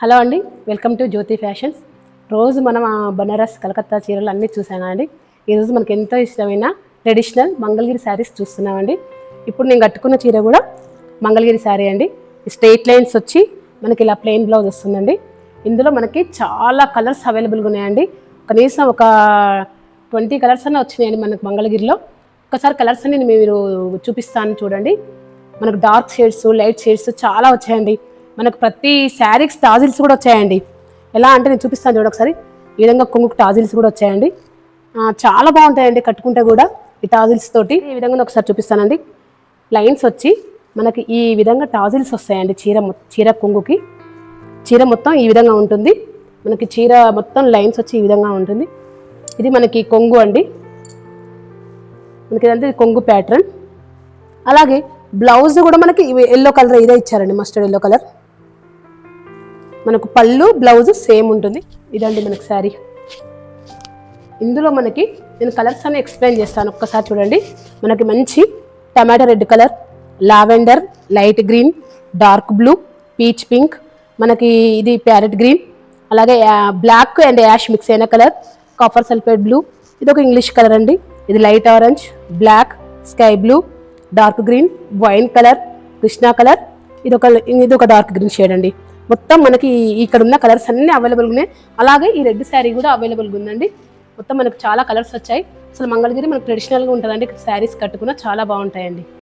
Hello అండి, welcome to Jyothi fashions. రోజు మనం బనారస్ కలకత్తా చీరలు అన్నీ చూసామండి. ఈరోజు మనకి ఎంతో ఇష్టమైన ట్రెడిషనల్ మంగళగిరి శారీస్ చూస్తున్నామండి. ఇప్పుడు నేను కట్టుకున్న చీర కూడా మంగళగిరి శారీ అండి. స్ట్రెయిట్ లైన్స్ వచ్చి మనకి ఇలా ప్లెయిన్ బ్లౌజ్ వస్తుందండి. ఇందులో మనకి చాలా కలర్స్ అవైలబుల్గా ఉన్నాయండి. కనీసం ఒక 20 కలర్స్ అన్నీ వచ్చినాయండి మనకు మంగళగిరిలో. ఒకసారి కలర్స్ అన్ని మీరు చూపిస్తాను చూడండి. మనకు డార్క్ షేడ్స్, లైట్ షేడ్స్ చాలా వచ్చాయండి. మనకు ప్రతి శారీకి టాజిల్స్ కూడా వచ్చాయండి. ఎలా అంటే నేను చూపిస్తాను చూడ ఒకసారి. ఈ విధంగా కొంగుకు టాజిల్స్ కూడా వచ్చాయండి. చాలా బాగుంటాయండి కట్టుకుంటే కూడా ఈ టాజిల్స్ తోటి. ఈ విధంగా ఒకసారి చూపిస్తానండి. లైన్స్ వచ్చి మనకి ఈ విధంగా టాజిల్స్ వస్తాయండి. చీర కొంగుకి చీర మొత్తం ఈ విధంగా ఉంటుంది. మనకి చీర మొత్తం లైన్స్ వచ్చి ఈ విధంగా ఉంటుంది. ఇది మనకి కొంగు అండి. మనకి ఇదంతా కొంగు ప్యాటర్న్. అలాగే బ్లౌజ్ కూడా మనకి ఎల్లో కలర్ ఇదే ఇచ్చారండి, మస్టర్డ్ ఎల్లో కలర్. మనకు పళ్ళు బ్లౌజ్ సేమ్ ఉంటుంది. ఇదండి మనకి శారీ. ఇందులో మనకి నేను కలర్స్ అన్ని ఎక్స్ప్లెయిన్ చేస్తాను, ఒక్కసారి చూడండి. మనకి మంచి టమాటా red colour, lavender, light green, dark blue, peach pink, మనకి ఇది ప్యారెట్ గ్రీన్, అలాగే బ్లాక్ అండ్ యాష్ మిక్స్ అయిన కలర్, కాపర్ సల్ఫేట్ బ్లూ, ఇది ఒక ఇంగ్లీష్ కలర్ అండి. ఇది light orange, black, sky blue, dark green, wine colour, Krishna colour, ఇది ఒక డార్క్ గ్రీన్ షేడ్ అండి. మొత్తం మనకి ఇక్కడ ఉన్న కలర్స్ అన్నీ అవైలబుల్గా ఉన్నాయి. అలాగే ఈ రెడ్ శారీ కూడా అవైలబుల్గా ఉందండి. మొత్తం మనకు చాలా కలర్స్ వచ్చాయి. అసలు మంగళగిరి మనకు ట్రెడిషనల్గా ఉంటుందండి. ఇక్కడ శారీస్ కట్టుకున్న చాలా బాగుంటాయండి.